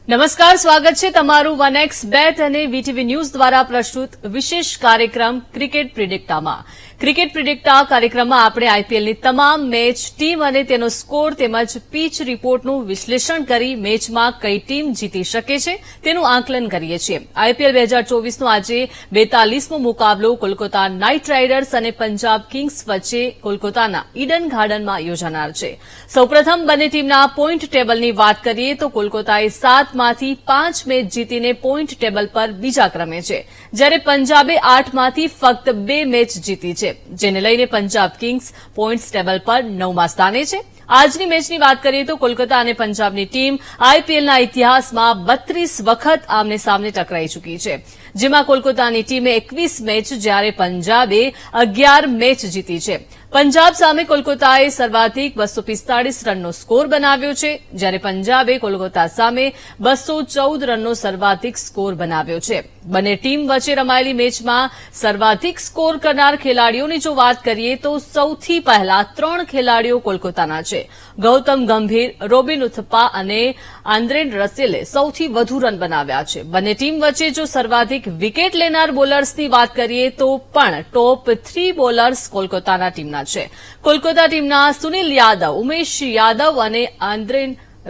નમસ્કાર, સ્વાગત છે તમારું 1xBet અને વીટીવી ન્યૂઝ દ્વારા પ્રસ્તુત વિશેષ કાર્યક્રમ ક્રિકેટ પ્રિડિક્ટામાં. ક્રિકેટ પ્રિડિક્ટા કાર્યક્રમમાં આપણે આઈપીએલની તમામ મેચ, ટીમ અને તેનો સ્કોર તેમજ પીચ રિપોર્ટનું વિશ્લેષણ કરી મેચમાં કઈ ટીમ જીતી શકે છે તેનું આંકલન કરીએ છીએ. આઈપીએલ 2024નો આજે 42મો મુકાબલો કોલકાતા નાઇટ રાઇડર્સ અને પંજાબ કિંગ્સ વચ્ચે કોલકાતાના ઈડન ગાર્ડનમાં યોજાનાર છે. સૌપ્રથમ બંને ટીમના પોઈન્ટ ટેબલની વાત કરીએ તો કોલકાતાએ 7માંથી 5 મેચ જીતીને પોઈન્ટ ટેબલ પર બીજા ક્રમે છે, જ્યારે પંજાબે 8માંથી ફક્ત 2 મેચ જીતી છે, જેને લઈને પંજાબ કિંગ્સ પોઈન્ટ્સ ટેબલ પર 9મા સ્થાને છે. આજની મેચની વાત કરીએ તો કોલકાતા અને પંજાબની ટીમ આઈપીએલના ઇતિહાસમાં 32 વખત આમને સામને ટકરાઈ ચૂકી છે, જેમાં કોલકાતાની ટીમે 21 મેચ જ્યારે પંજાબે 11 મેચ જીતી છે. પંજાબ સામે કોલકાતાએ સર્વાધિક 245 રનનો સ્કોર બનાવ્યો છે, જ્યારે પંજાબે કોલકાતા સામે 214 રનનો સર્વાધિક સ્કોર બનાવ્યો છે. બંને ટીમ વચ્ચે રમાયેલી મેચમાં સર્વાધિક સ્કોર કરનાર ખેલાડીઓની જો વાત કરીએ તો સૌથી પહેલા 3 ખેલાડીઓ કોલકાતાના છે. ગૌતમ ગંભીર, રોબિન ઉથપ્પા અને આન્દ્રે રસેલે સૌથી વધુ રન બનાવ્યા છે. બંને ટીમ વચ્ચે જો સર્વાધિક વિકેટ લેનાર બોલર્સની વાત કરીએ તો પણ ટોપ 3 બોલર્સ કોલકાતાના ટીમના છે. કોલકાતા ટીમના સુનિલ યાદવ, ઉમેશ યાદવ અને આન્દ્રે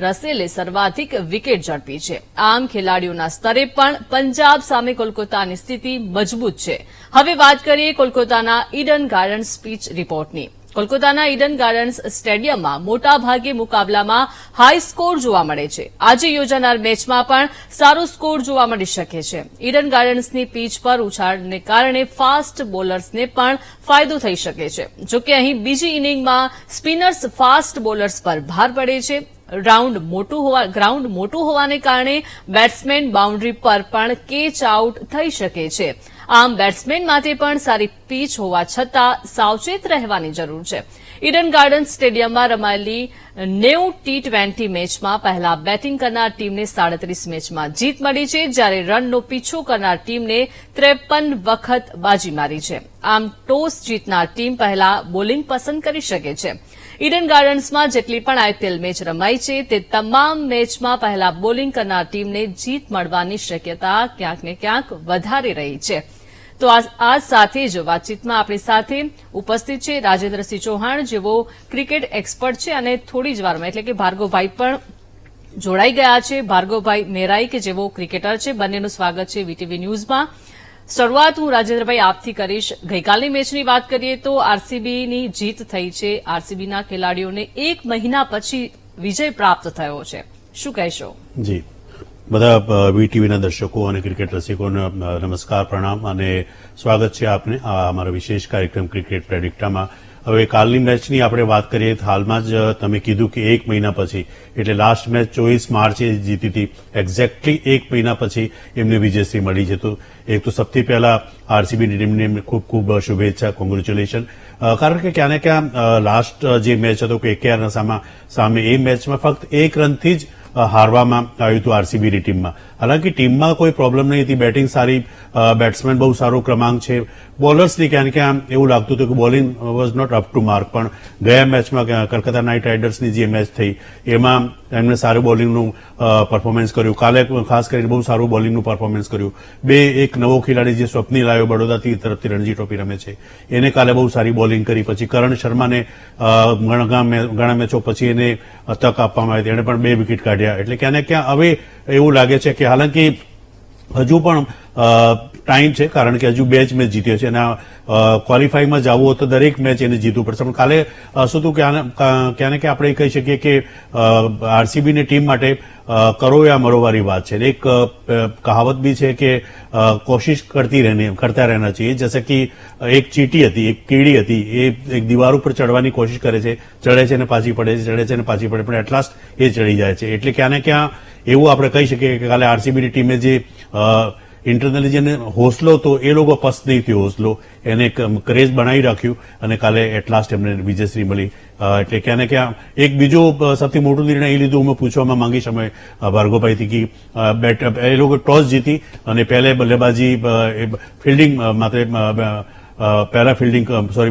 રસેલે સર્વાધિક વિકેટ ઝડપી છે. આમ ખેલાડીઓના સ્તરે પણ પંજાબ સામે કોલકાતાની સ્થિતિ મજબૂત છે. હવે વાત કરીએ કોલકાતાના ઈડન ગાર્ડન્સ પીચ રિપોર્ટની. કોલકાતાના ઈડન ગાર્ડન્સ સ્ટેડિયમમાં મોટાભાગે મુકાબલામાં હાઈ સ્કોર જોવા મળે છે. આજે યોજાનાર મેચમાં પણ સારો સ્કોર જોવા મળી શકે છે. ઈડન ગાર્ડન્સની પીચ પર ઉછાળને કારણે ફાસ્ટ બોલર્સને પણ ફાયદો થઈ શકે છે. જોકે અહીં બીજી ઇનિંગમાં સ્પિનર્સ ફાસ્ટ બોલર્સ પર ભાર પડે છે. ગ્રાઉન્ડ મોટું હોવાને કારણે બેટ્સમેન બાઉન્ડ્રી પર પણ કેચ આઉટ થઈ શકે છે. આમ બેટ્સમેન માટે પણ સારી પીચ હોવા છતાં સાવચેત રહેવાની જરૂર છે. ઈડન ગાર્ડન્સ સ્ટેડિયમમાં રમાયેલી 90 ટી20 મેચમાં પહેલા બેટિંગ કરનાર ટીમને 37 મેચમાં જીત મળી છે, જ્યારે રનનો પીછો કરનાર ટીમને 53 વખત બાજી મારી છે. આમ ટોસ જીતનાર ટીમ પહેલા બોલિંગ પસંદ કરી શકે છે. ઈડન ગાર્ડન્સમાં જેટલી પણ આઈપીએલ મેચ રમાઈ છે તે તમામ મેચમાં પહેલા બોલિંગ કરનાર ટીમને જીત મળવાની શક્યતા ક્યાંક ને ક્યાંક વધારે રહી છે. તો આ સાથે જ વાતચીતમાં આપણી સાથે ઉપસ્થિત છે રાજેન્દ્રસિંહ ચૌહાણ, જેઓ ક્રિકેટ એક્સપર્ટ છે, અને થોડી જ વારમાં એટલે કે ભાર્ગવભાઈ પણ જોડાઈ ગયા છે. ભાર્ગવભાઈ મેરાઈ કે જેઓ ક્રિકેટર છે, બંનેનું સ્વાગત છે વીટીવી ન્યૂઝમાં. શરૂઆત હું રાજેન્દ્રભાઈ આપથી કરીશ. ગઈકાલની મેચની વાત કરીએ તો આરસીબીની જીત થઈ છે. આરસીબીના ખેલાડીઓને 1 મહિના પછી વિજય પ્રાપ્ત થયો છે. શું કહેશો? જી, બધા વીટીવીના દર્શકો અને ક્રિકેટ રસિકોને નમસ્કાર, પ્રણામ અને સ્વાગત છે આપને આ અમારા વિશેષ કાર્યક્રમ ક્રિકેટ પ્રેડિક્ટામાં. હવે કાલની મેચની આપણે વાત કરીએ તો હાલમાં જ તમે કીધું કે 1 મહિના પછી, એટલે લાસ્ટ મેચ 24 માર્ચે જીતી હતી. એક્ઝેક્ટલી 1 મહિના પછી એમને વિજયશ્રી મળી છે. તો એક તો સૌથી પહેલા આરસીબીની ટીમને ખૂબ ખૂબ શુભેચ્છા, કોંગ્રેચ્યુલેશન. કારણ કે ક્યાં ને ક્યાં લાસ્ટ જે મેચ હતો કેકેઆર સામે એ મેચમાં ફક્ત 1 રનથી જ હારવામાં આવ્યું હતું આરસીબીની ટીમમાં. હાલાકી ટીમમાં કોઈ પ્રોબ્લેમ નહીં હતી, બેટિંગ સારી, બેટ્સમેન બહુ સારો ક્રમાંક છે. બોલર્સની ક્યાં ને ક્યાં એવું લાગતું હતું કે bowling was not up to mark. પણ ગયા મેચમાં કોલકાતા નાઇટ રાઇડર્સની જે મેચ થઈ એમાં એમણે સારું બોલિંગનું પરફોર્મન્સ કર્યું. કાલે ખાસ કરીને બહુ સારું બોલિંગનું પરફોર્મન્સ કર્યું. એક નવો ખેલાડી જે સ્વપ્નિલ આવ્યો બડોદાથી તરફથી રણજી ટ્રોફી રમે છે, એને કાલે બહુ સારી બોલિંગ કરી. પછી કરણ શર્માને ઘણા મેચો પછી એને તક આપવામાં આવી, એણે પણ 2 વિકેટ કાઢ્યા. એટલે ક્યાં ને ક્યાં હવે એવું લાગે છે કે હાલાકી હજુ પણ ટાઈમ છે, કારણ કે હજુ 2 જ મેચ જીત્યો છે અને ક્વોલિફાઈમાં જવું હોય તો દરેક મેચ એને જીતવું પડશે. પણ કાલે શું હતું ક્યાં ને ક્યાં આપણે કહી શકીએ કે આરસીબીની ટીમ માટે કરો યા મરો વાળી વાત છે. એક કહાવત બી છે કે કોશિશ કરતા રહેના चाहिए. जैसे कि एक चींटी હતી, એક કીડી હતી, એ એક દીવાર ઉપર ચડવાની કોશિશ કરે છે, ચડે છે ને પાછી પડે છે, ચડે છે ને પાછી પડે, પણ એટલાસ્ટ એ ચડી જાય છે. એટલે ક્યાં ને ક્યાં એવું આપણે કહી શકીએ કે કાલે આરસીબીની ટીમે જે ઇન્ટરનલી જેને હોસલો હતો એ લોકો પસ્ત નહીં થયો હોસલો, એને ક્રેઝ બનાવી રાખ્યું અને કાલે એટલાસ્ટ એમને વિજયશ્રી મળી. એટલે ક્યાં ને ક્યાં એક બીજો સૌથી મોટો નિર્ણય એ લીધો હું પૂછવામાં માંગીશ અમે ભાર્ગવભાઈથી કે એ લોકો ટોસ જીતી અને પહેલે બલ્લેબાજી ફિલ્ડિંગ માત્ર પહેલા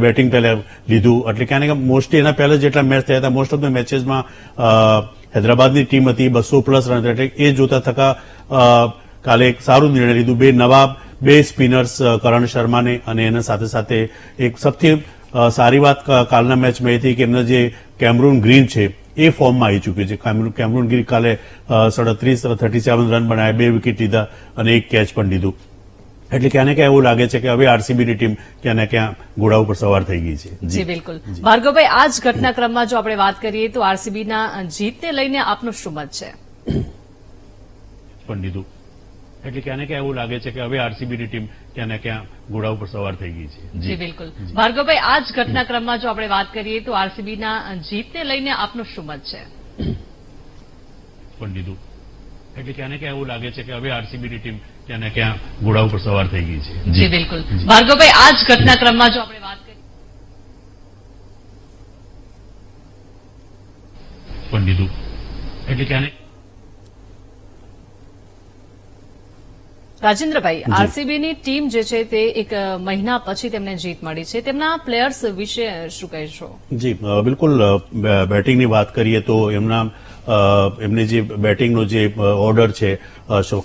બેટિંગ પહેલા લીધું. એટલે ક્યાં ને ક્યાં મોસ્ટલી એના પહેલા જેટલા મેચ થયા હતા મોસ્ટ ઓફ ધ મેચેસમાં હૈદરાબાદની ટીમ હતી 200+ રન, એટલે એ જોતા થકા કાલે એક સારું નિર્ણય લીધું. બે સ્પિનર્સ કરણ શર્માને અને એના સાથે સાથે એક સૌથી સારી વાત કાલના મેચમાં એ હતી કે એમના જે કેમરૂન ગ્રીન છે એ ફોર્મમાં આવી ચૂક્યું છે. કેમરૂન ગ્રીન કાલે 37 રન બનાવ્યા, 2 વિકેટ લીધા અને 1 કેચ પણ લીધું. એટલે ક્યાં ને ક્યાં એવું લાગે છે કે હવે આરસીબીની ટીમ ક્યાં ને ક્યાં ઘોડા ઉપર સવાર થઈ ગઈ છે. જી બિલકુલ. ભાર્ગવભાઈ, આ જ ઘટનાક્રમમાં જો આપણે વાત કરીએ તો આરસીબીના જીતને લઈને આપનું શું મત છે? પણ લીધું એટલે ક્યાં ને ક્યાં એવું લાગે છે કે હવે આરસીબીની ટીમ ક્યાં ને ક્યાં ઘોડા ઉપર સવાર થઈ ગઈ છે. જી બિલકુલ. ભાર્ગવભાઈ, આ જ ઘટનાક્રમમાં જો આપણે વાત કરીએ તો આરસીબીના જીતને લઈને આપનું શું મત છે? પણ લીધું એટલે ક્યાં ને ક્યાં એવું લાગે છે કે હવે આરસીબીની ટીમ ક્યાં ને ક્યાં ઘોડા ઉપર સવાર થઈ ગઈ છે. જી બિલકુલ. ભાર્ગવભાઈ, આ જ ઘટનાક્રમમાં જો આપણે વાત કરીએ પણ લીધું એટલે ક્યાં ને રાજેન્દ્રભાઈ, આરસીબીની ટીમ જે છે તે એક મહિના પછી તેમને જીત મળી છે, તેમના પ્લેયર્સ વિશે શું કહેશો? જી બિલકુલ. બેટિંગની વાત કરીએ તો એમની જે બેટિંગનો જે ઓર્ડર છે,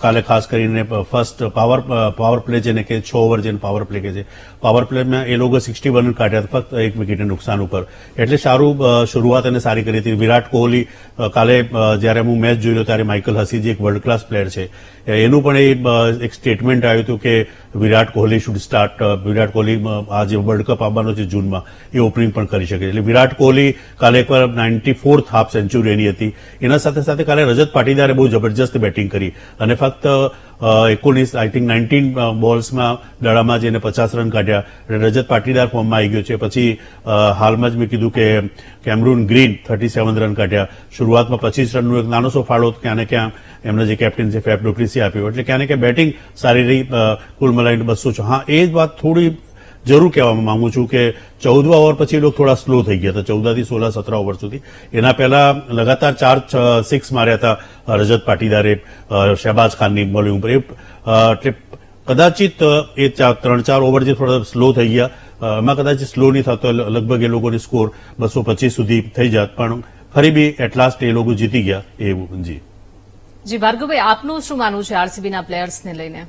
કાલે ખાસ કરીને ફર્સ્ટ પાવર પ્લે જેને કે 6 ઓવર જેને પાવર પ્લે કહે છે, પાવર પ્લેમાં એ લોકો 61 રન કાઢ્યા ફક્ત 1 વિકેટના નુકસાન ઉપર. એટલે સારું શરૂઆત એને સારી કરી હતી. વિરાટ કોહલી કાલે જયારે હું મેચ જોઈ ત્યારે માઇકલ હસી જે એક વર્લ્ડ ક્લાસ પ્લેયર છે એનું પણ એક સ્ટેટમેન્ટ આવ્યું હતું કે વિરાટ કોહલી શુડ સ્ટાર્ટ. વિરાટ કોહલી આ જે વર્લ્ડ કપ આવવાનો છે જૂનમાં એ ઓપનિંગ પણ કરી શકે. એટલે વિરાટ કોહલી કાલે એકવાર 94th હાફ સેન્ચુરી એની હતી. એના સાથે સાથે કાલે રજત પાટીદારે બહુ જબરજસ્ત બેટિંગ કરી અને ફક્ત 19 બોલ્સમાં દડામાં જઈને 50 રન કાઢ્યા. રજત પાટીદાર ફોર્મમાં આવી ગયો છે. પછી હાલમાં જ મેં કીધું કે કેમરૂન ગ્રીન 37 રન કાઢ્યા. શરૂઆતમાં 25 રનનો એક નાનો સો ફાળો ક્યાં ને ક્યાં એમના જે કેપ્ટન છે ફેફ ડુપ્લેસી આપ્યો. એટલે ક્યાં ને ક્યાં બેટિંગ સારી રહી. કુલ મળીને 200. હા, એ જ વાત થોડી જરૂર કહેવા માંગુ છું કે 14 ઓવર પછી લોકો થોડા સ્લો થઈ ગયા હતા, 14 થી 16, 17 ઓવર સુધી. એના પહેલા લગાતાર 4 સિક્સ માર્યા હતા રજત પાટીદારે શહેબાઝ ખાનની બોલિંગ ઉપર. એટલે કદાચિત એ 3-4 ઓવર જે થોડા સ્લો થઈ ગયા એમાં કદાચ સ્લો નહીં થતો લગભગ એ લોકોની સ્કોર 225 સુધી થઈ જાત, પણ ફરી બી એટ લાસ્ટ એ લોકો જીતી ગયા એવું. જી ભાર્ગવભાઈ, આપનું શું માનવું છે આરસીબીના પ્લેયર્સને લઈને?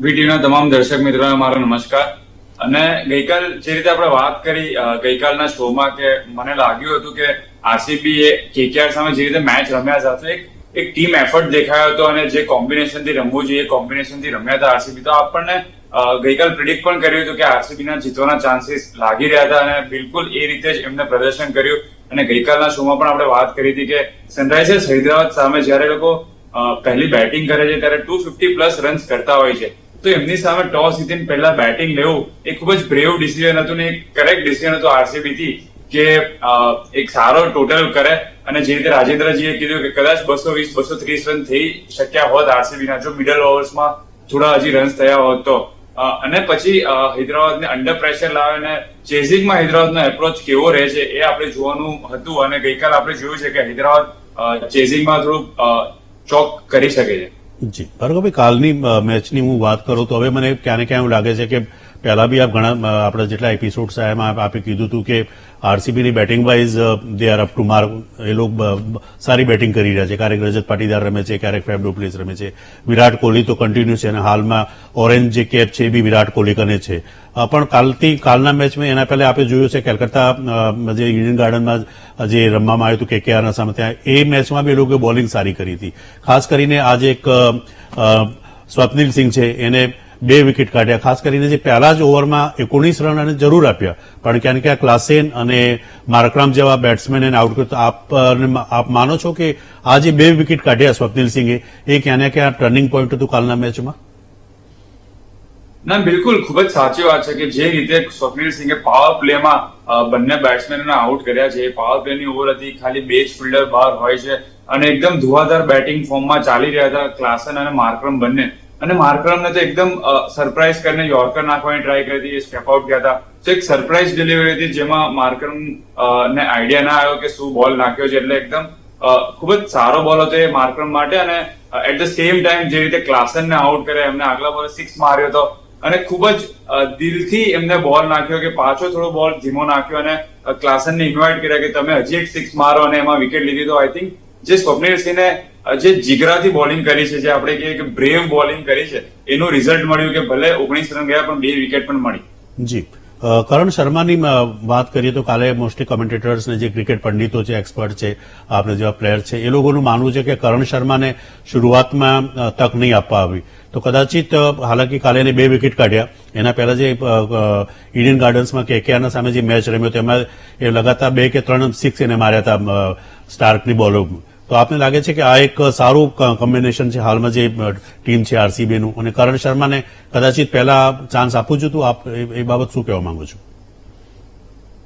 વીટીવીના તમામ દર્શક મિત્રોને મારો નમસ્કાર. અને ગઈકાલ જે રીતે આપણે વાત કરી ગઈકાલના શોમાં કે મને લાગ્યું હતું કે આરસીબી એ કેકેઆર સામે જે રીતે મેચ રમ્યા સાથે એક ટીમ એફર્ટ દેખાયો હતો અને જે કોમ્બિનેશનથી રમવું જોઈએ કોમ્બિનેશનથી રમ્યા હતા આરસીબી. તો આપણને ગઈકાલ પ્રિડિક્ટ પણ કર્યું હતું કે આરસીબીના જીતવાના ચાન્સીસ લાગી રહ્યા હતા અને બિલકુલ એ રીતે જ એમને પ્રદર્શન કર્યું. અને ગઈકાલના શોમાં પણ આપણે વાત કરી હતી કે સનરાઈઝર્સ હૈદરાબાદ સામે જયારે લોકો પહેલી બેટિંગ કરે છે ત્યારે 250+ રન્સ કરતા હોય છે, તો એમની સામે ટોસ જીતીને પહેલા બેટિંગ લેવું એ ખૂબ જ બ્રેવ ડિસિઝન હતું ને એક કરેક્ટ ડિસિઝન હતું આરસીબી થી કે એક સારો ટોટલ કરે. અને જે રીતે રાજેન્દ્રજીએ કીધું કે કદાચ 220-230 રન થઈ શક્યા હોત આરસીબીના જો મિડલ ઓવર્સમાં થોડા હજી રન્સ થયા હોત તો. અને પછી હૈદરાબાદને અંડર પ્રેશર લાવે અને ચેઝિંગમાં હૈદરાબાદનો એપ્રોચ કેવો રહે છે એ આપણે જોવાનું હતું. અને ગઈકાલ આપણે જોયું છે કે હૈદરાબાદ ચેઝિંગમાં થોડું ચોક કરી શકે છે. જી ભાર્ગવભાઈ, કાલની મેચની હું વાત કરું તો હવે મને ક્યાં ને ક્યાં એવું લાગે છે કે પહેલા બી ઘણા આપણા જેટલા એપિસોડ્સ આવ્યા એમાં આપણે કીધું હતું કે આરસીબીની batting wise they are up to mark. એ લોકો સારી બેટિંગ કરી રહ્યા છે. ક્યારેક રજત પાટીદાર રમે છે, ક્યારેક ફેફ ડુપ્લેસી રમે છે. વિરાટ કોહલી તો કન્ટિન્યુ છે અને હાલમાં ઓરેન્જ જે કેપ છે એ બી વિરાટ કોહલી કને છે. પણ કાલના મેચમાં એના પહેલા આપણે જોયું છે કેલકત્તા જે ઈડન ગાર્ડનમાં જે રમવામાં આવ્યું હતું કેકેઆરના સામે, ત્યાં એ મેચમાં બી એ લોકોએ બોલિંગ સારી કરી હતી. ખાસ કરીને આજે એક સ્વપ્નિલ સિંહ છે એને 2 વિકેટ કાઢ્યા. ખાસ કરીને જે પહેલા જ ઓવરમાં 19 રન અને જરૂર આપ્યા, પણ ક્યાં ને ક્યાં ક્લાસેન અને માર્કરામ જેવા બેટ્સમેન એને આઉટ કરતા આપ માનો છો કે આ જે 2 વિકેટ કાઢ્યા સ્વપ્નિલ સિંહે એ ક્યાં ને ક્યાં ટર્નિંગ પોઈન્ટ હતું કાલના મેચમાં? ના, બિલકુલ ખૂબ જ સાચી વાત છે કે જે રીતે સ્વપ્નિલ સિંહે પાવર પ્લેમાં બંને બેટ્સમેનને આઉટ કર્યા છે. એ પાવર પ્લેની ઓવર હતી, ખાલી 2 જ ફિલ્ડર બહાર હોય છે અને એકદમ ધુઆધાર બેટિંગ ફોર્મમાં ચાલી રહ્યા હતા ક્લાસન અને માર્કરમ બંને. અને માર્કરમને તો એકદમ સરપ્રાઇઝ કરીને યોર્કર નાખવાની ટ્રાય કરી હતી, એ સ્ટેપ આઉટ ગયા હતા. તો એક સરપ્રાઇઝ ડિલિવરી હતી જેમાં માર્કરમ ને આઈડિયા ના આવ્યો કે શું બોલ નાખ્યો છે. એટલે એકદમ ખૂબ જ સારો બોલ હતો એ માર્કરમ માટે. અને એટ ધ સેમ ટાઈમ જે રીતે ક્લાસનને આઉટ કરે, એમને આગલા બોલે 6 માર્યો હતો, અને ખૂબ જ દિલથી એમને બોલ નાખ્યો કે પાછો થોડો બોલ ધીમો નાખ્યો અને ક્લાસનને ઇન્વાઇટ કર્યા કે તમે હજી એક 6 મારો અને એમાં વિકેટ લીધી. તો આઈ થિંક જે સ્વપ્નિલસિંહને જે જીગરાથી બોલિંગ કરી છે, જે આપણે કહીએ કે બ્રેવ બોલિંગ કરી છે, એનું રિઝલ્ટ મળ્યું કે ભલે 19 રન ગયા પણ 2 વિકેટ પણ મળી. જી, કરણ શર્માની વાત કરીએ તો કાલે મોસ્ટલી કોમેન્ટેટર્સ ને જે ક્રિકેટ પંડિતો છે, એક્સપર્ટ છે, આપણે જેવા પ્લેયર છે, એ લોકોનું માનવું છે કે કરણ શર્માને શરૂઆતમાં તક નહીં આપવા આવી તો કદાચિત હાલાકી કાલે એને 2 વિકેટ કાઢ્યા. એના પહેલા જે ઈડન ગાર્ડન્સમાં કેકેઆરના સામે જે મેચ રમ્યો તેમાં એ લગાતાર 2 કે 3 સિક્સ એને માર્યા હતા સ્ટાર્કની બોલો. તો આપને લાગે છે કે આ એક સારું કોમ્બિનેશન છે હાલમાં જે ટીમ છે આરસીબીનું, અને કરણ શર્માને કદાચિત પહેલા ચાન્સ આપવું જોતું? આપ એ બાબત શું કહેવા માંગો છો?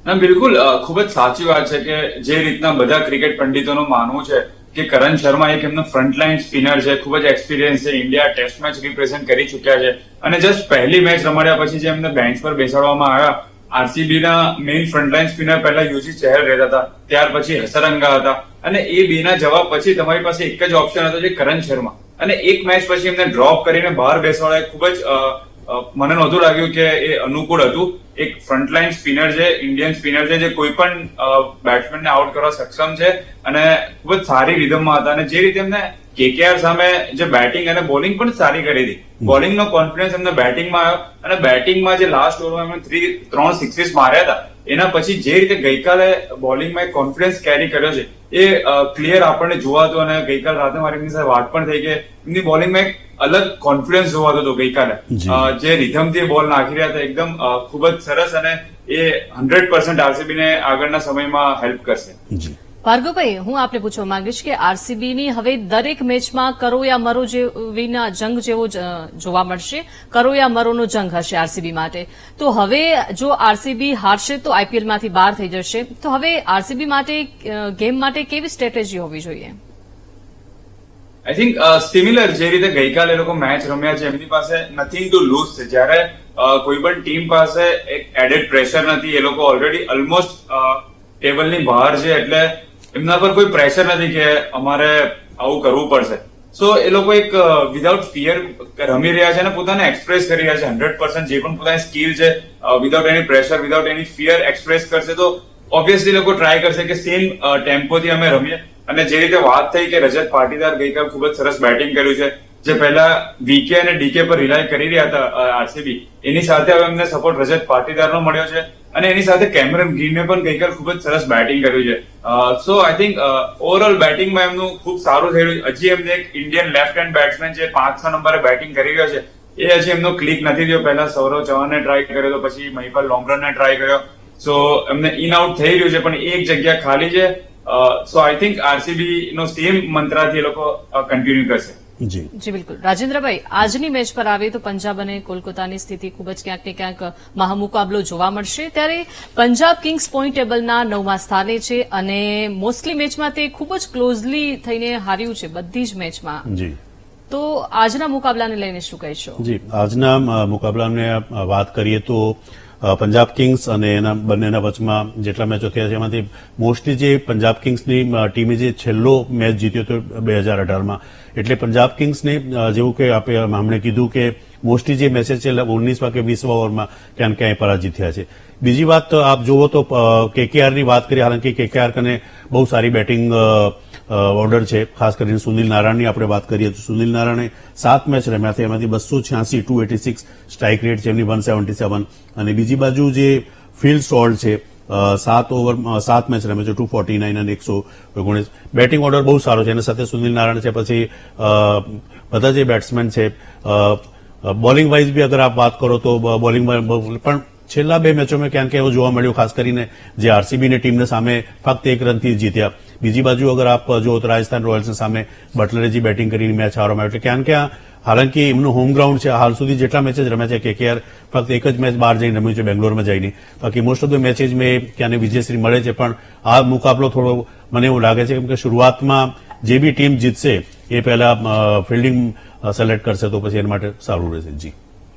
ના, બિલકુલ ખૂબ જ સાચી વાત છે કે જે રીતના બધા ક્રિકેટ પંડિતોનું માનવું છે કે કરણ શર્મા એક એમનો ફ્રન્ટલાઇન સ્પિનર છે, ખૂબ જ એક્સપિરિયન્સ છે, ઇન્ડિયા ટેસ્ટ મેચ રિપ્રેઝન્ટ કરી ચુક્યા છે, અને જસ્ટ પહેલી મેચ રમાડ્યા પછી જે એમને બેન્ચ પર બેસાડવામાં આવ્યા, આરસીબી ના મેઇન ફ્રન્ટલાઇન સ્પિનર પહેલા યુજી ચહેલ રહેતા હતા, ત્યાર પછી હસરંગા હતા, અને એ બેના જવાબ પછી તમારી પાસે એક જ ઓપ્શન હતો જે કરણ શર્મા, અને એક મેચ પછી એમને ડ્રોપ કરીને બહાર બેસાડ્યા. ખૂબ જ મને નહોતું લાગ્યું કે એ અનુકૂળ હતું. એક ફ્રન્ટલાઇન સ્પિનર છે, ઇન્ડિયન સ્પિનર છે, જે કોઈ પણ બેટ્સમેનને આઉટ કરવા સક્ષમ છે અને ખૂબ જ સારી રિધમમાં હતા, અને જે રીતે એમને કેકેઆર સામે જે બેટિંગ અને બોલિંગ પણ સારી કરી હતી, બોલિંગનો કોન્ફિડન્સ એમને બેટિંગમાં આવ્યો, અને બેટિંગમાં જે લાસ્ટ ઓવરમાં એમને 3 સિક્સીસ માર્યા હતા, એના પછી જે રીતે ગઈકાલે બોલિંગમાં એક કોન્ફિડન્સ કેરી કર્યો છે એ ક્લિયર આપણને જોવાતો, અને ગઈકાલ રાતે મારી એમની સાથે વાત પણ થઈ કે એમની બોલિંગમાં એક અલગ કોન્ફિડન્સ જોવાતો હતો ગઈકાલે. જે રિધમથી બોલ નાખી રહ્યા હતા એકદમ ખૂબ જ સરસ, અને એ 100% આરસીબી ને આગળના સમયમાં હેલ્પ કરશે. ભાર્ગવભાઈ, હું આપને પૂછવા માંગીશ કે આરસીબીની હવે દરેક મેચમાં કરો યા મરો જેવીના જંગ જેવો જોવા મળશે, કરો યા મરોનો જંગ હશે આરસીબી માટે. તો હવે જો આરસીબી હારશે તો આઈપીએલમાંથી બહાર થઈ જશે. તો હવે આરસીબી માટે ગેમ માટે કેવી સ્ટ્રેટેજી હોવી જોઈએ? આઈ થિંક સિમિલર જે રીતે ગઈકાલે એ લોકો મેચ રમ્યા છે, એમની પાસે નથિંગ ટુ લૂઝ છે. જ્યારે કોઈ પણ ટીમ પાસે એક એડેડ પ્રેશર નથી, એ લોકો ઓલરેડી ઓલમોસ્ટ ટેબલની બહાર છે, એટલે એમના પર કોઈ પ્રેશર નથી કે અમારે આવું કરવું પડશે. સો એ લોકો એક વિધાઉટ ફિયર રમી રહ્યા છે અને પોતાને એક્સપ્રેસ કરી રહ્યા છે 100%. જે પણ પોતાની સ્કિલ છે, વિધાઉટ એની પ્રેશર, વિધાઉટ એની ફિયર એક્સપ્રેસ કરશે. તો ઓબ્વિયસલી લોકો ટ્રાય કરશે કે સેમ ટેમ્પોથી અમે રમીએ. અને જે રીતે વાત થઈ કે રજત પાટીદાર ગઈકાલ ખૂબ જ સરસ બેટિંગ કર્યું છે, જે પહેલા વીકે અને ડીકે પર રિલાય કરી રહ્યા હતા આરસીબી, એની સાથે હવે એમને સપોર્ટ રજત પાટીદારનો મળ્યો છે, અને એની સાથે કેમેરન ગ્રીને પણ ગઈકાલ ખૂબ જ સરસ બેટિંગ કર્યું છે. સો આઈ થિંક ઓવરઓલ બેટિંગમાં એમનું ખૂબ સારું થયું. હજી એમને એક ઇન્ડિયન લેફ્ટ હેન્ડ બેટ્સમેન જે 5-6 નંબરે બેટિંગ કરી રહ્યો છે, એ હજી એમનો ક્લિક નથી થયો. પહેલા સૌરવ ચૌહાણને ટ્રાય કર્યો તો પછી મહિપાલ લોંગરનને ટ્રાય કર્યો. સો એમને ઇન આઉટ થઈ રહ્યું છે, પણ એક જગ્યા ખાલી છે. સો આઈ થિંક આરસીબી નો સેમ મંત્રાથી એ લોકો કન્ટિન્યુ કરશે. જી બિલકુલ. રાજેન્દ્રભાઈ, આજની મેચ પર આવે તો પંજાબ અને કોલકાતાની સ્થિતિ ખૂબ જ ક્યાંક ને ક્યાંક મહામુકાબલો જોવા મળશે. ત્યારે પંજાબ કિંગ્સ પોઈન્ટ ટેબલના 9મા સ્થાને છે, અને મોસ્ટલી મેચમાં તે ખૂબ જ ક્લોઝલી થઈને હાર્યું છે બધી જ મેચમાં. તો આજના મુકાબલાને લઈને શું કહેશો? જી, આજના મુકાબલાને વાત કરીએ તો પંજાબ કિંગ્સ અને એના બંનેના વચમાં જેટલા મેચો થયા છે એમાંથી મોસ્ટલી જે પંજાબ કિંગ્સની ટીમે જે છેલ્લો મેચ જીત્યો હતો 2018માં, એટલે પંજાબ કિંગ્સને જેવું કે આપણે હમણાં કીધું કે મોસ્ટલી જે મેચેસ છે 19 કે 20 ઓવરમાં ક્યાંક ક્યાંય પરાજિત થયા છે. બીજી વાત આપ જુઓ તો કેકેઆરની વાત કરીએ, હાલાકી કેકેઆર કને બહુ સારી બેટિંગ ઓર્ડર છે, ખાસ કરીને સુનિલ નારાયણની આપણે વાત કરીએ તો સુનિલ નારાયણે 7 મેચ રમ્યા હતા, એમાંથી 286, 286 સ્ટ્રાઇક રેટ છે એમની, 177, અને બીજી બાજુ જે ફિલ્ડ સોલ્ટ છે 7 મેચ રમે છે, 249 અને 119. બેટિંગ ઓર્ડર બહુ સારો છે, એના સાથે સુનિલ નારાયણ છે, પછી બધા જે બેટ્સમેન છે. બોલિંગ વાઇઝ બી અગર આપ વાત કરો તો બોલિંગમાં પણ છેલ્લા 2 મેચોમાં ક્યાંક એવું જોવા મળ્યું, ખાસ કરીને જે આરસીબીની ટીમને સામે ફક્ત 1 રનથી જીત્યા. બીજી બાજુ અગર આપ જુઓ તો રાજસ્થાન રોયલ્સની સામે બટલરે જે બેટિંગ કરીને મેચ હારવામાં આવ્યો, એટલે ક્યાંક ક્યાં હાલાકી એમનું હોમ ગ્રાઉન્ડ છે, હાલ સુધી જેટલા મેચેસ રમ્યા છે કેકેઆર ફક્ત એક જ મેચ બહાર જઈને રમ્યું છે, બેંગ્લોરમાં જઈને. બાકી મોસ્ટ ઓફ ધ મેચેસ મેં ક્યાંને વિજયશ્રી મળે છે, પણ આ મુકાબલો થોડો મને એવું લાગે છે કેમ કે શરૂઆતમાં જે બી ટીમ જીતશે એ પહેલા ફિલ્ડિંગ સિલેક્ટ કરશે તો પછી એના માટે સારું રહેશે. જી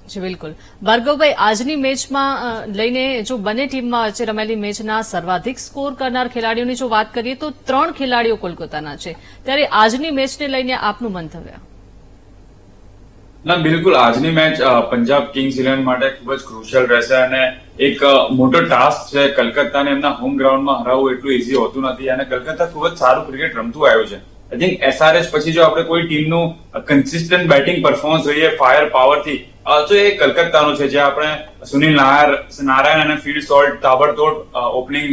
જી બિલકુલ. ભાર્ગવભાઈ, આજની મેચમાં લઈને જો બંને ટીમમાં વચ્ચે રમેલી મેચના સર્વાધિક સ્કોર કરનાર ખેલાડીઓની જો વાત કરીએ તો 3 ખેલાડીઓ કોલકાતાના છે. ત્યારે આજની મેચને લઈને આપનું મંતવ્ય? ના બિલકુલ આજની મેચ પંજાબ કિંગ્સ ઇલેવન માટે ખૂબ જ ક્રુશિયલ રહેશે અને એક મોટો ટાસ્ક છે. કલકત્તાને એમના હોમ ગ્રાઉન્ડમાં હરાવવું એટલું ઇઝી હોતું નથી અને કલકત્તા ખૂબ જ સારું ક્રિકેટ રમતું આવ્યું છે. આઈ થિંક SRH પછી જો આપણે કોઈ ટીમનું કન્સિસ્ટન્ટ બેટિંગ પરફોર્મન્સ જોઈએ ફાયર પાવરથી તો એ કલકત્તાનું છે, જે આપણે સુનિલ નારાયણ અને ફિલ સોલ્ટ તાબડતોડ ઓપનિંગ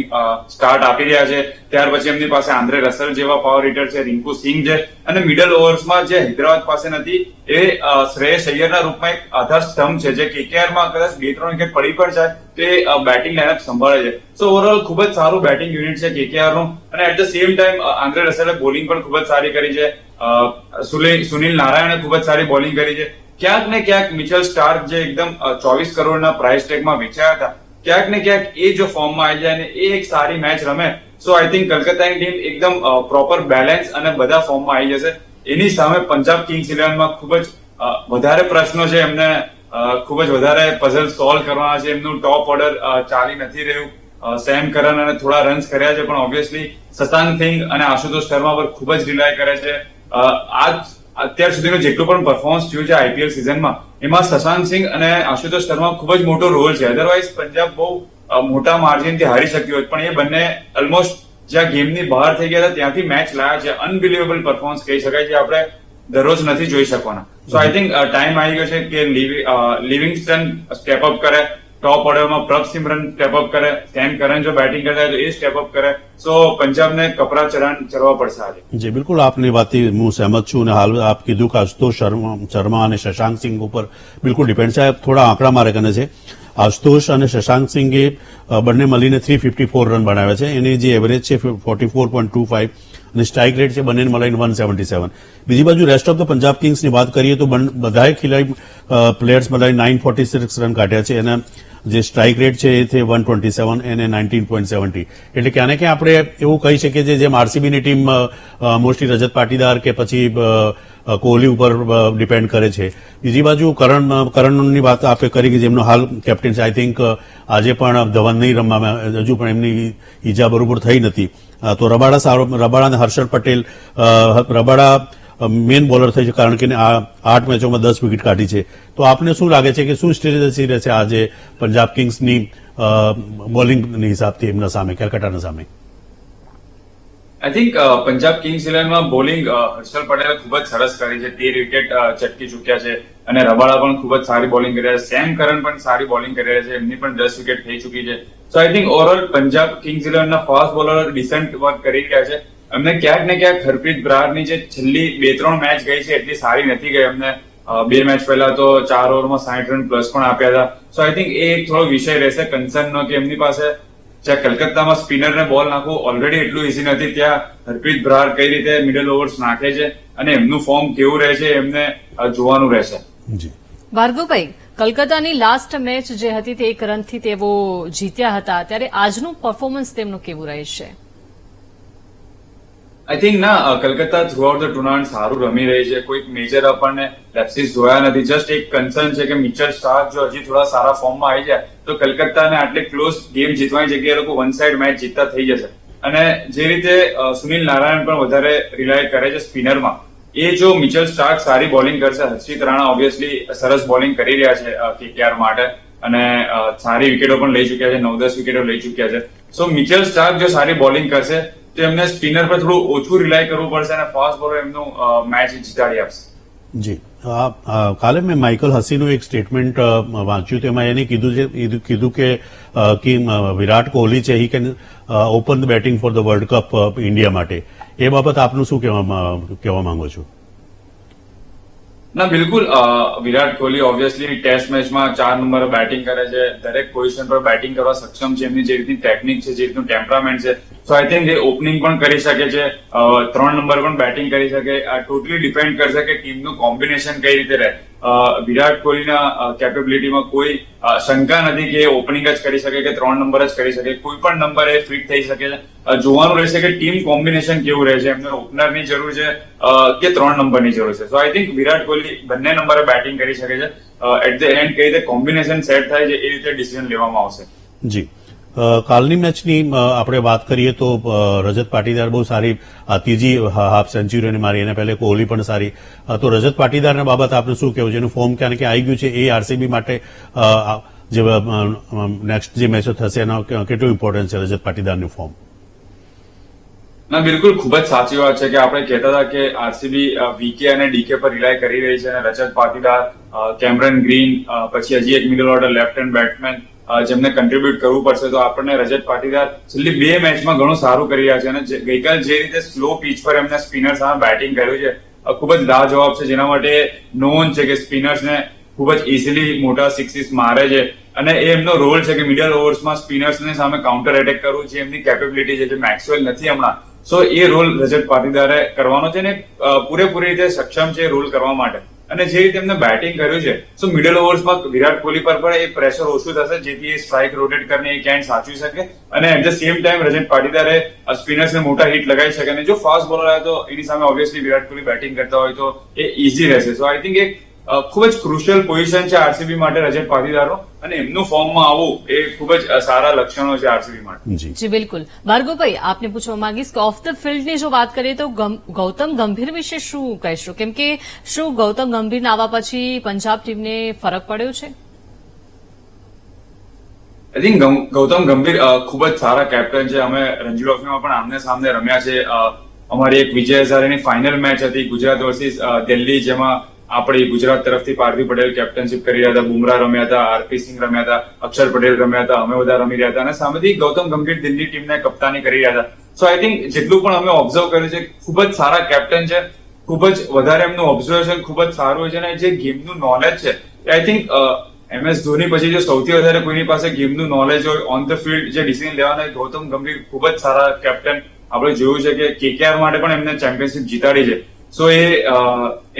સ્ટાર્ટ આપી રહ્યા છે. ત્યાર પછી એમની પાસે આંદ્રે રસેલ જેવા પાવર હિટર છે, રિંકુ સિંઘ છે અને મિડલ ઓવર્સમાં જે હૈદરાબાદ પાસે નથી એ શ્રેયસ અય્યરના રૂપમાં એક આધાર સ્તંભ છે, જે KKRમાં કદાચ 2-3 વિકેટ પડી પણ જાય તો એ બેટિંગ લાઇનઅપ સંભાળે છે. સો ઓવરઓલ ખૂબ જ સારું બેટિંગ યુનિટ છે KKRનું અને at the same time Andre રસેલે બોલિંગ પણ ખૂબ જ સારી કરી છે. સુનિલ નારાયણે ખૂબ જ સારી બોલિંગ કરી છે. ક્યાંક ને ક્યાંક મિચેલ સ્ટાર્ક જે એકદમ 24 કરોડના પ્રાઇસ ટેગમાં વેચાયા હતા, ક્યાંક ને ક્યાંક એ જો ફોર્મમાં આવી જાય અને એ એક સારી મેચ રમે સો આઈ થિંક કલકત્તાની ટીમ એકદમ પ્રોપર બેલેન્સ અને બધા ફોર્મમાં આવી જશે. એની સામે પંજાબ કિંગ્સ ઇલેવનમાં ખૂબ જ વધારે પ્રશ્નો છે, એમને ખૂબ જ વધારે પઝલ સોલ્વ કરવાના છે. એમનું ટોપ ઓર્ડર ચાલી નથી રહ્યું. સેમ કરન અને થોડા રન્સ કર્યા છે પણ ઓબ્વિયસલી શશાંક સિંહ અને આશુતોષ શર્મા પર ખૂબ જ રિલાય કરે છે. અત્યાર સુધીનું જેટલું પણ પરફોર્મન્સ થયું છે IPL સિઝનમાં એમાં શશાંક સિંહ અને આશુતોષ શર્મા ખૂબ જ મોટો રોલ છે. અધરવાઇઝ પંજાબ બહુ મોટા માર્જિનથી હારી શક્યું હોત, પણ એ બંને ઓલમોસ્ટ જ્યાં ગેમની બહાર થઈ ગયા હતા ત્યાંથી મેચ લાયા છે. અનબિલિવેબલ પરફોર્મન્સ કહી શકાય છે, આપણે દરરોજ નથી જોઈ શકવાના. સો આઈ થિંક ટાઈમ આવી ગયો છે કે લિવિંગસ્ટન સ્ટેપ અપ કરે, ટોપ ઓર્ડરમાં પ્રભસિમરન સ્ટેપ અપ કરે, સેમ કરન જો બેટિંગ કરતા હોય તો એ સ્ટેપ અપ કરે. સો પંજાબને કપરા ચરણ ચડવા પડશે આજે. જી બિલકુલ, આપની વાતથી હું સહેમત છું અને હાલ આપ કીધું કે આશુતોષ શર્મા અને શશાંક સિંહ ઉપર બિલકુલ ડિપેન્ડ છે. થોડા આંકડા મારે કને છે. આશુતોષ અને શશાંક સિંઘે બંને મળીને 354 રન બનાવ્યા છે. એની જે એવરેજ છે 44.25 અને સ્ટ્રાઇક રેટ છે બંને મળીને 177. બીજી બાજુ રેસ્ટ ઓફ ધ પંજાબ કિંગ્સની વાત કરીએ તો બધાએ ખેલાડી પ્લેયર્સ મળીને 946 રન કાઢ્યા છે અને જે સ્ટ્રાઇક રેટ છે એ છે 127 અને 19.70. એટલે ક્યાં ને ક્યાં આપણે એવું કહી શકીએ છીએ જેમ આરસીબીની ટીમ મોસ્ટલી રજત પાટીદાર કે પછી કોહલી ઉપર ડિપેન્ડ કરે છે. બીજી બાજુ કરણની વાત આપણે કરી કે જેમનો હાલ કેપ્ટન છે. આઈ થિંક આજે પણ ધવન નહીં રમવામાં, હજુ પણ એમની ઈજા બરોબર થઈ નથી. તો રબાડા અને Harshad Patel, Rabada main bowler થઈ છે કારણ કે 8 મેચોમાં 10 વિકેટ કાઢી છે. તો આપને શું લાગે છે કે શું સ્ટ્રેટેજી રહેશે આજે પંજાબ કિંગ્સની બોલિંગની હિસાબથી એમના સામે, કેલકટાના સામે? આઈ થિંક પંજાબ કિંગ્સ ઇલેવનમાં બોલિંગ હર્ષદ પટેલે ખૂબ જ સરસ કરી છે. 13 વિકેટ ચટકી ચૂક્યા છે અને રબાડા પણ ખૂબ જ સારી બોલિંગ કરી રહ્યા છે. સેમ કરન પણ સારી બોલિંગ કરી રહ્યા છે, એમની પણ 10 વિકેટ થઈ ચૂકી છે. So I think overall Punjab Kings ઇલેવનના ફાસ્ટ બોલર ડિસન્ટ વર્ક કરી રહ્યા છે. એમને ક્યાંક ને ક્યાંક હરપ્રીત બ્રારની જે છેલ્લી 2-3 મેચ ગઈ છે એટલી સારી નથી ગઈ. એમને 2 મેચ પહેલા તો 4 ઓવરમાં 60 રન પ્લસ પણ આપ્યા હતા. સો આઈ થિંક એ એક થોડો વિષય રહેશે કન્સર્નનો કે એમની પાસે જ્યાં કલકત્તામાં સ્પિનરને બોલ નાખવું ઓલરેડી એટલું ઇઝી નથી, ત્યાં હરપ્રીત બ્રાર કઈ રીતે મિડલ ઓવર્સ નાખે છે અને એમનું ફોર્મ કેવું રહે છે એમને જોવાનું રહેશે. ભાર્ગવભાઈ, કલકત્તાની લાસ્ટ મેચ જે હતી તે 1 રનથી તેઓ જીત્યા હતા, ત્યારે આજનું પરફોર્મન્સ તેમનું કેવું રહેશે? I think Calcutta throughout the tournament સારું રમી રહી છે. કોઈ મેજર આપણને લેપ્સીસ જોયા નથી. જસ્ટ એક કન્સર્ન છે કે મિચેલ સ્ટાર્ક જો હજી થોડા સારા ફોર્મમાં આવી જાય તો કલકત્તાને આટલી ક્લોઝ ગેમ જીતવાની જગ્યાએ લોકો વન સાઇડ મેચ જીતતા થઈ જશે. અને જે રીતે સુનિલ નારાયણ પણ વધારે રિલાય કરે છે સ્પિનરમાં, એ જો મિચેલ સ્ટાર્ક સારી બોલિંગ કરશે, હર્ષિત રાણા ઓબ્વિયસલી સરસ બોલિંગ કરી રહ્યા છે KKR માટે અને સારી વિકેટો પણ લઈ ચુક્યા છે, 9-10 વિકેટો લઈ ચુક્યા છે. સો મિચેલ સ્ટાર્ક જો સારી બોલિંગ કરશે તો એમને સ્પિનર પર થોડું ઓછું રિલાય કરવું પડશે અને ફાસ્ટ બોલર એમનું મેચ જીતાડી આપશે. જી, કાલે મેં માઇકલ હસીનું એક સ્ટેટમેન્ટ વાંચ્યું, તેમાં એને કીધું કે વિરાટ કોહલી છે he can open the batting for the world cup India માટે. એ બાબત આપનું શું કહેવા માંગો છો? ના બિલકુલ, વિરાટ કોહલી ઓબ્વિયસલી ટેસ્ટ મેચમાં 4 નંબર બેટિંગ કરે છે, દરેક પોઝિશન પર બેટિંગ કરવા સક્ષમ છે. એમની જે રીતની ટેકનિક છે, જે રીતનું ટેમ્પરામેન્ટ છે, so I think A opening પણ કરી શકે છે, 3 નંબર પણ બેટિંગ કરી શકે. આ ટોટલી ડિપેન્ડ કરશે કે ટીમનું કોમ્બિનેશન કઈ રીતે રહે. વિરાટ કોહલીના કેપેબિલિટીમાં કોઈ શંકા નથી કે ઓપનિંગ જ કરી શકે કે 3 નંબર જ કરી શકે. કોઈ પણ નંબર એ ફિટ થઈ શકે છે. જોવાનું રહેશે કે ટીમ કોમ્બિનેશન કેવું રહે છે, એમને ઓપનરની જરૂર છે કે 3 નંબરની જરૂર છે. So I think Virat Kohli બંને નંબરે બેટિંગ કરી શકે છે. એટ ધ એન્ડ કઈ રીતે કોમ્બિનેશન સેટ થાય છે એ રીતે ડિસિઝન લેવામાં આવશે. જી, કાલની મેચની આપણે વાત કરીએ તો રજત પાટીદાર બહુ સારી ત્રીજી હાફ સેન્ચુરી મારી, એને પહેલા કોહલી પણ સારી. તો રજત પાટીદારના બાબત આપણે શું કહેવું છે? એનું ફોર્મ ક્યાં આવી ગયું છે? એ આરસીબી માટે જે નેક્સ્ટ જે મેચો થશે એના કેટલું ઇમ્પોર્ટન્ટ છે રજત પાટીદારનું ફોર્મ? ના, બિલકુલ ખૂબ જ સાચી વાત છે કે આપણે કહેતા હતા કે આરસીબી વીકે અને ડીકે પર રિલાય કરી રહી છે, અને રજત પાટીદાર, કેમરન ગ્રીન, પછી હજી એક middle order left hand batsman જેમને કન્ટ્રીબ્યુટ કરવું પડશે. તો આપણને રજત પાટીદાર છેલ્લી 2 મેચમાં ઘણું સારું કરી રહ્યા છે, અને ગઈકાલ જે રીતે સ્લો પીચ પર એમને સ્પિનર સામે બેટિંગ કર્યું છે ખૂબ જ લાજવાબ છે, જેના માટે નોન છે કે સ્પિનર્સને ખૂબ જ ઇઝીલી મોટા સિક્સીસ મારે છે, અને એ એમનો રોલ છે કે મિડલ ઓવર્સમાં સ્પિનર્સને સામે કાઉન્ટર એટેક કરવું, જે એમની કેપેબિલિટી છે, જે મેક્સવેલ નથી હમણાં. સો એ રોલ રજત પાટીદારે કરવાનો છે, ને પૂરેપૂરી રીતે સક્ષમ છે એ રોલ કરવા માટે. અને જે રીતે એમને બેટિંગ કર્યું છે, સો મિડલ ઓવર્સમાં વિરાટ કોહલી પર પણ એ પ્રેશર ઓછું થશે, જેથી એ સ્ટ્રાઇક રોટેટ કરીને એ કેન્ટ સાચવી શકે, અને એટ ધ સેમ ટાઈમ રજત પાટીદારે સ્પિનર્સને મોટા હિટ લગાવી શકે. અને જો ફાસ્ટ બોલર આવે તો એની સામે ઓબ્વિયસલી વિરાટ કોહલી બેટિંગ કરતા હોય તો એ ઇઝી રહેશે. સો આઈ થિંક એક ખૂબ જ ક્રુશિયલ પોઝિશન છે આરસીબી માટે રજત પાટીદારનો, અને એમનું ફોર્મમાં આવવું એ ખૂબ જ સારા લક્ષણો છે આરસીબી માટે. જી બિલકુલ. ભાર્ગવભાઈ, આપને પૂછવા માંગીશ કે ઓફ ધ ફિલ્ડની જો વાત કરીએ તો ગૌતમ ગંભીર વિશે શું કહેશો? કેમ કે શું ગૌતમ ગંભીરના આવવા પછી પંજાબ ટીમને ફરક પડ્યો છે? આઈ થિંક ગૌતમ ગંભીર ખૂબ જ સારા કેપ્ટન છે. અમે રણજી ટ્રોફીમાં પણ આમને સામને રમ્યા છે. અમારી એક વિજય હઝારેની ફાઇનલ મેચ હતી ગુજરાત વર્સિસ દિલ્હી, જેમાં આપણી ગુજરાત તરફથી પાર્થિવ પટેલ કેપ્ટનશીપ કરી રહ્યા હતા, બુમરાહ રમ્યા હતા, આરપી સિંહ રમ્યા હતા, અક્ષર પટેલ રમ્યા હતા, અમે બધા રમી રહ્યા હતા, અને સામેથી ગૌતમ ગંભીર દિલ્હી ટીમને કપ્તાની કરી રહ્યા હતા. સો આઈ થિંક જેટલું પણ અમે ઓબ્ઝર્વ કર્યું છે, ખૂબ જ સારા કેપ્ટન છે, ખૂબ જ વધારે એમનું ઓબ્ઝર્વેશન ખૂબ જ સારું હોય છે, અને જે ગેમનું નોલેજ છે આઈ થિંક MS ધોની પછી જો સૌથી વધારે કોઈની પાસે ગેમનું નોલેજ હોય ઓન ધ ફિલ્ડ, જે ડિસિઝન લેવાના, ગૌતમ ગંભીર ખૂબ જ સારા કેપ્ટન. આપણે જોયું છે કે KKR માટે પણ એમને ચેમ્પિયનશિપ જીતાડી છે. સો એ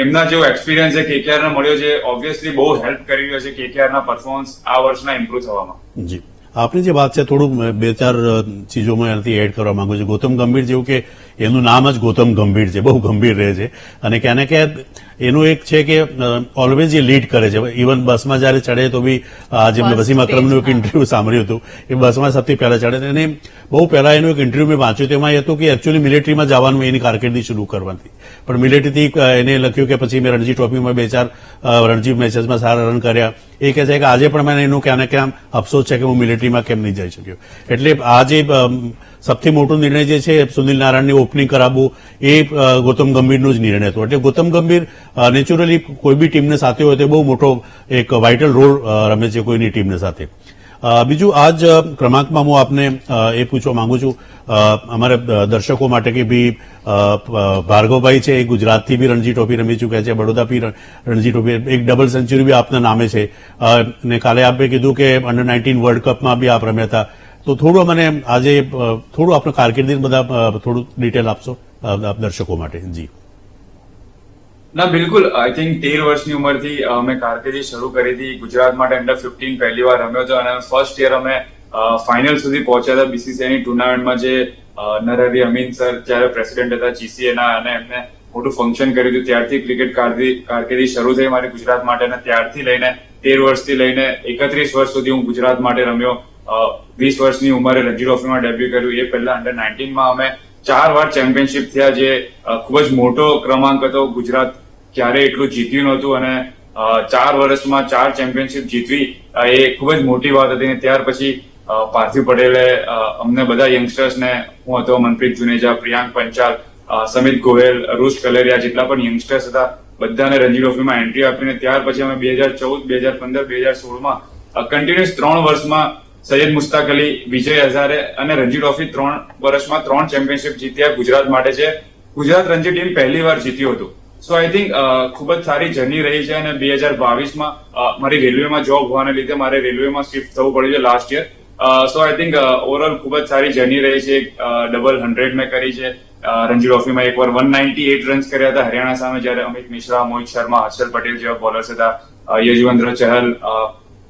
એમના જેવો એક્સપિરિયન્સ છે KKR ને મળ્યો છે, ઓબ્વિયસલી બહુ હેલ્પ કરી રહ્યો છે KKR ના પરફોર્મન્સ આ વર્ષના ઇમ્પ્રુવ થવામાં. જી, આપની જે વાત છે થોડું 2-4 ચીજોમાં એનાથી એડ કરવા માંગુ છું. ગૌતમ ગંભીર જેવું કે એનું નામ જ ગૌતમ ગંભીર છે, બહુ ગંભીર રહે છે, અને ક્યાં ને ક્યાં એનું એક છે કે ઓલવેઝ એ લીડ કરે છે. ઇવન બસમાં જયારે ચડે તો બી આજે વસીમ અકરમનું એક ઇન્ટરવ્યુ સાંભળ્યું હતું, એ બસમાં સૌથી પહેલા ચડે, અને બહુ પહેલા એનું એક ઇન્ટરવ્યુ મેં વાંચ્યું, તેમાં એ હતું કે એકચ્યુઅલી મિલિટરીમાં જવાનું એની કારકિર્દી શરૂ કરવાની, પણ મિલિટરીથી એને લખ્યું કે પછી મેં રણજી ટ્રોફીમાં 2-4 રણજી મેચેસમાં સારા રન કર્યા. એ કહે છે કે આજે પણ મને એનું ક્યાં ને ક્યાં અફસોસ છે કે હું મિલિટરીમાં કેમ નહીં જઈ શક્યો. એટલે આ જે સૌથી મોટો નિર્ણય જે છે સુનિલ નારાયણની ઓપનિંગ કરાવવું, એ ગૌતમ ગંભીરનો જ નિર્ણય હતો. એટલે ગૌતમ ગંભીર નેચરલી કોઈ બી ટીમને સાથે હોય તો બહુ મોટો એક વાઇટલ રોલ રમે છે કોઈની ટીમને સાથે. બીજું આ જ ક્રમાંકમાં હું આપને એ પૂછવા માંગુ છું અમારા દર્શકો માટે કે ભાઈ ભાર્ગવભાઈ છે એ ગુજરાતથી બી રણજી ટ્રોફી રમી ચૂક્યા છે, બડોદાથી રણજી ટ્રોફી, એક ડબલ સેન્ચુરી બી આપના નામે છે, અને કાલે આપે કીધું કે અંડર-19 વર્લ્ડ કપમાં બી આપ રમ્યા હતા. તો થોડું મને આજે થોડું આપણે કારકિર્દી બધા થોડું ડિટેલ આપશો દર્શકો માટે? જી ના, બિલકુલ. આઈ થિંક 13 વર્ષની ઉંમરથી અમે કારકિર્દી શરૂ કરી હતી. ગુજરાત માટે અંડર-15 પહેલી વાર રમ્યો હતો, અને ફર્સ્ટ યર અમે ફાઇનલ સુધી પહોંચ્યા હતા BCCIની ટુર્નામેન્ટમાં, જે નરહરી અમીન સર જ્યારે પ્રેસિડેન્ટ હતા GCA ના, અને એમને મોટું ફંક્શન કર્યું હતું. ત્યારથી ક્રિકેટ કારકિર્દી શરૂ થઈ મારી ગુજરાત માટે, અને ત્યારથી લઈને 13 વર્ષથી લઈને 31 વર્ષ સુધી હું ગુજરાત માટે રમ્યો. 20 વર્ષની ઉંમરે રણજી ટ્રોફીમાં ડેબ્યુ કર્યું. એ પહેલા અંડર-19માં અમે 4 વાર ચેમ્પિયનશિપ થયા, જે ખૂબ જ મોટો ક્રમાંક હતો. ગુજરાત ક્યારે એટલું જીત્યું નહોતું, અને 4 વર્ષમાં 4 ચેમ્પિયનશિપ જીતવી એ ખૂબ જ મોટી વાત હતી. ત્યાર પછી પાર્થિવ પટેલે અમને બધા યંગસ્ટર્સને, હું હતો, મનપ્રીત જુનેજા, પ્રિયાંક પંચાલ, સમિત ગોહેલ, રૂશ કલેરિયા, જેટલા પણ યંગસ્ટર્સ હતા બધાને રણજી ટ્રોફીમાં એન્ટ્રી આપીને ત્યાર પછી અમે 2014, 2015, 2016માં કન્ટિન્યુઅસ 3 વર્ષમાં સૈયદ મુસ્તાક અલી, વિજય હઝારે અને રણજી ટ્રોફી 3 વર્ષમાં 3 ચેમ્પિયનશિપ જીત્યા ગુજરાત માટે છે. ગુજરાત રણજી ટીમ પહેલી વાર જીત્યું હતું. સો આઈ થિંક ખૂબ જ સારી જર્ની રહી છે, અને 2022માં મારી રેલવેમાં જોબ હોવાને લીધે મારે રેલવેમાં શિફ્ટ થવું પડ્યું છે last year. So I think overall ખૂબ જ સારી જર્ની રહી છે. ડબલ 100 મેં કરી છે રણજી ટ્રોફીમાં. એકવાર 198 રન્સ કર્યા હતા હરિયાણા સામે, જ્યારે અમિત મિશ્રા, મોહિત શર્મા, હર્ષલ પટેલ જેવા બોલર્સ હતા, યજુવેન્દ્ર ચહલ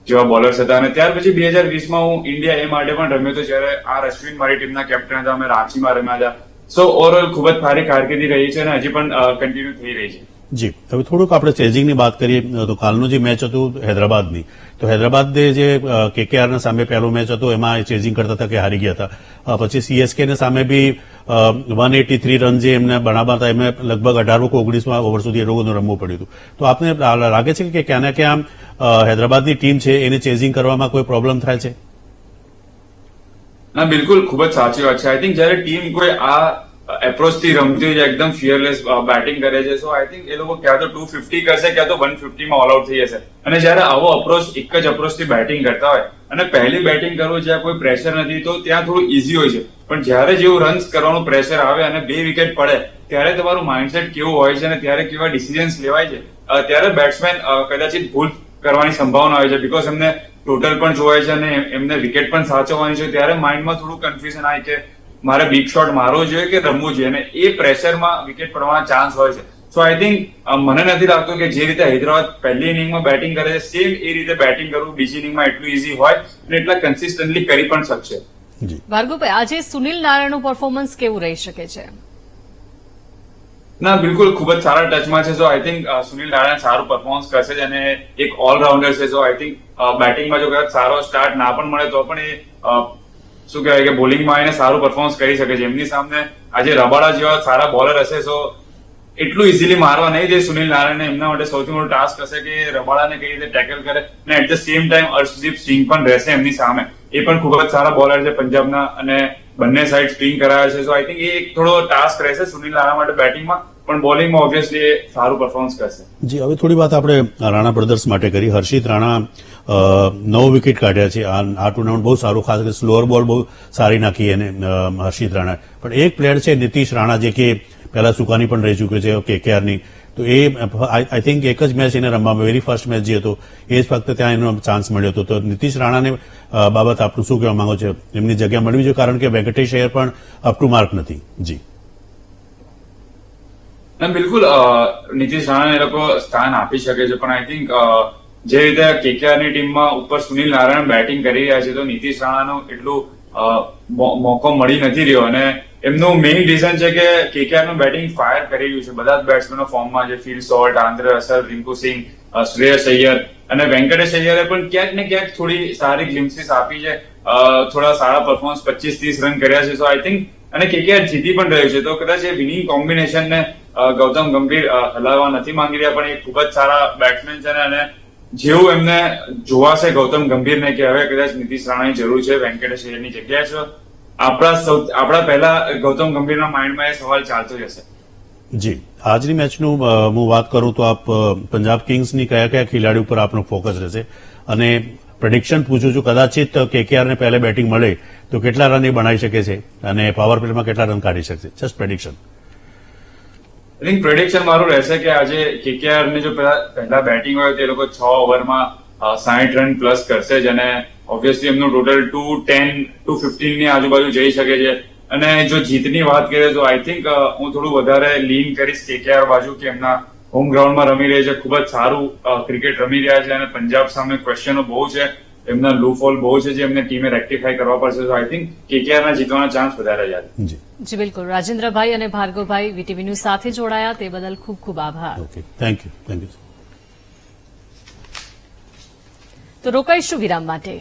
જેવા બોલર્સ હતા. અને ત્યાર પછી 2020માં હું ઇન્ડિયા એ માટે પણ રમ્યો હતો, જ્યારે અશ્વિન મારી ટીમના કેપ્ટન હતા, અમે રાંચીમાં રમ્યા હતા. સો ઓવરઓલ ખૂબ જ સારી કારકિર્દી રહી છે, અને હજી પણ કન્ટિન્યુ થઈ રહી છે. જી, હવે થોડુંક આપણે ચેઝિંગની વાત કરીએ તો કાલનું જે મેચ હતું હૈદરાબાદની, તો હૈદરાબાદે જે કેકેઆરના સામે પહેલો મેચ હતો એમાં ચેઝિંગ કરતા હતા કે હારી ગયા હતા. પછી સીએસકેને સામે બી 183 રન જે એમને બનાવવા હતા એમને લગભગ 18 કે 19 ઓવર સુધી એ લોકોને રમવું પડ્યું હતું. તો આપને લાગે છે કે ક્યાં ને ક્યાં હૈદરાબાદની ટીમ છે એને ચેઝિંગ કરવામાં કોઈ પ્રોબ્લેમ થાય છે? ના, બિલકુલ ખૂબ જ સાચી વાત છે. આઈ થિંક જયારે ટીમ કોઈ આ એપ્રોચ થી રમતી હોય એકદમ ફિયરલેસ બેટિંગ કરે છે, સો આઈ થિંક એ લોકો ક્યાં તો 250 કરશે ક્યાં તો 150 માં ઓલ આઉટ થઈ જશે. અને જયારે આવો અપ્રોચ એક જ અપ્રોચ થી બેટિંગ કરતા હોય અને પહેલી બેટિંગ કરવું જ્યાં કોઈ પ્રેશર નથી તો ત્યાં થોડું ઈઝી હોય છે. પણ જયારે જેવું રન્સ કરવાનું પ્રેશર આવે અને 2 વિકેટ પડે ત્યારે તમારું માઇન્ડસેટ કેવું હોય છે અને ત્યારે કેવા ડિસિઝન્સ લેવાય છે, ત્યારે બેટ્સમેન કદાચિત ભૂલ કરવાની સંભાવના હોય છે. બીકોઝ એમને ટોટલ પણ જોવાય છે અને એમને વિકેટ પણ સાચવવાની છે. ત્યારે માઇન્ડમાં થોડું કન્ફ્યુઝન આવે કે મારે બિગ શોટ મારવો જોઈએ કે રમવું જોઈએ, અને એ પ્રેશરમાં વિકેટ પડવાના ચાન્સ હોય છે. સો આઈ થિંક મને નથી લાગતું કે જે રીતે હૈદરાબાદ પહેલી ઇનિંગમાં બેટિંગ કરે છે સેમ એ રીતે બેટિંગ કરવું બીજી ઇનિંગમાં એટલું ઈઝી હોય અને એટલા કન્સિસ્ટન્ટલી કરી પણ શકશે. ભાર્ગવભાઈ, આજે સુનિલ નારાયણનું પરફોર્મન્સ કેવું રહી શકે છે? ના, બિલકુલ ખૂબ જ સારા ટચમાં છે. So I think Sunil Narayan સારું પરફોર્મન્સ કરશે જ અને એક ઓલરાઉન્ડર છે. સો આઈ થિંક બેટિંગમાં જો કદાચ સારો સ્ટાર્ટ ના પણ મળે તો પણ એ શું કહેવાય કે બોલિંગમાં આવીને સારું પરફોર્મન્સ કરી શકે છે. એમની સામે આજે રબાડા જેવા સારા બોલર હશે, સો એટલું ઇઝીલી મારવા નહીં દે સુનિલ નારાયણને. એમના માટે સૌથી મોટો ટાસ્ક હશે કે રબાડાને કઈ રીતે ટેકલ કરે અને at the same time Arshdeep Singh પણ રહેશે એમની સામે. એ પણ ખૂબ જ સારા બોલર છે પંજાબના અને બંને સાઈડ સ્પિન કરાવે છે. સો આઈ થિંક એ એક થોડો ટાસ્ક રહેશે સુનિલ નારાયણ માટે બેટિંગમાં, પણ બોલિંગમાં ઓબ્વિયસલી એ સારું પરફોર્મન્સ કરશે. જી, હવે થોડી વાત આપણે રાણા બ્રધર્સ માટે કરી. હર્ષિત રાણા 9 વિકેટ કાઢ્યા છે. આ ટુર્નામેન્ટ બહુ સારું, ખાસ કરીને સ્લોઅર બોલ બહુ સારી નાખી એને હર્ષિત રાણા. પણ એક પ્લેયર છે નીતિશ રાણા જે કે પહેલા સુકાની પણ રહી ચૂક્યો છે કેકેઆરની, તો એ આઈ થિંક એક જ મેચ એને રમવામાં, વેરી ફર્સ્ટ મેચ જે હતો એ જ ફક્ત ત્યાં એનો ચાન્સ મળ્યો હતો. તો નીતિશ રાણાને બાબત આપનું શું કહેવા માંગો છો? એમની જગ્યા મળવી જોઈએ કારણ કે વેંકટેશ અય્યર પણ અપ ટુ માર્ક નથી. જી, ના, બિલકુલ નીતિશ રાણાને એ લોકો સ્થાન આપી શકે છે, પણ આઈ થિંક જે રીતે કેકેઆરની ટીમમાં ઉપર સુનિલ નારાયણ બેટિંગ કરી રહ્યા છે તો નીતિશ રાણાનો એટલું મોકો મળી નથી રહ્યો. અને એમનું મેઇન રીઝન છે કે કેકેઆરનું બેટિંગ ફાયર કરી રહ્યું છે. બધા જ બેટ્સમેનો ફોર્મમાં છે. Fill salt, Andrei Russell, Rinku સિંહ, શ્રેયસ અય્યર અને વેંકટેશ અય્યરે પણ ક્યાંક ને ક્યાંક થોડી સારી ગ્લિમ્સીસ આપી છે. થોડા સારા પરફોર્મન્સ 25-30 રન કર્યા છે. સો આઈ થિંક અને કેકેઆર જીતી પણ રહ્યું છે. તો કદાચ એ વિનિંગ કોમ્બિનેશનને ગૌતમ ગંભીર હલાવવા નથી માંગી રહ્યા, પણ એ ખૂબ જ સારા બેટ્સમેન છે અને જેવું એમને જોવાશે ગૌતમ ગંભીરને કે હવે કદાચ નીતિશ રાણાની જરૂર છે વેંકટેશ અય્યરની જગ્યાએ છે, આપણા પહેલા ગૌતમ ગંભીરના માઇન્ડમાં એ સવાલ ચાલતો જ હશે. જી, આજની મેચનું હું વાત કરું તો આપ પંજાબ કિંગ્સની કયા કયા ખેલાડી ઉપર આપનો ફોકસ રહેશે? અને પ્રેડિક્શન પૂછું છું, કદાચિત કેકેઆરને પહેલે બેટિંગ મળે તો કેટલા રન એ બનાવી શકે છે અને પાવર પ્લેમાં કેટલા રન કાઢી શકશે? Just prediction. I think prediction મારું રહેશે કે આજે કેકેઆર ને જો પહેલા બેટિંગ હોય તો એ લોકો 6 ઓવરમાં 60 રન પ્લસ કરશે જ અને ઓબ્વિયસલી એમનું ટોટલ 210-215 ની આજુબાજુ જઈ શકે છે. અને જો જીતની વાત કરીએ તો આઈ થિંક હું થોડું વધારે લીન કરીશ કેકેઆર બાજુ કે એમના હોમ ગ્રાઉન્ડમાં રમી રહી છે, ખૂબ જ સારું ક્રિકેટ રમી રહ્યા છે અને પંજાબ સામે ક્વેશ્ચનો બહુ છે, એમના લૂફોલ બહુ છે જે એમને ટીમે રેક્ટિફાઈ કરવા પડશે. તો આઈ થિંક કેકેઆરના જીતવાના ચાન્સ વધારે છે. જી બિલકુલ. રાજેન્દ્રભાઈ અને ભાર્ગવભાઈ વીટીવી ન્યૂઝ સાથે જોડાયા તે બદલ ખૂબ ખૂબ આભાર. Okay, thank you. તો રોકાઈશું વિરામ માટે.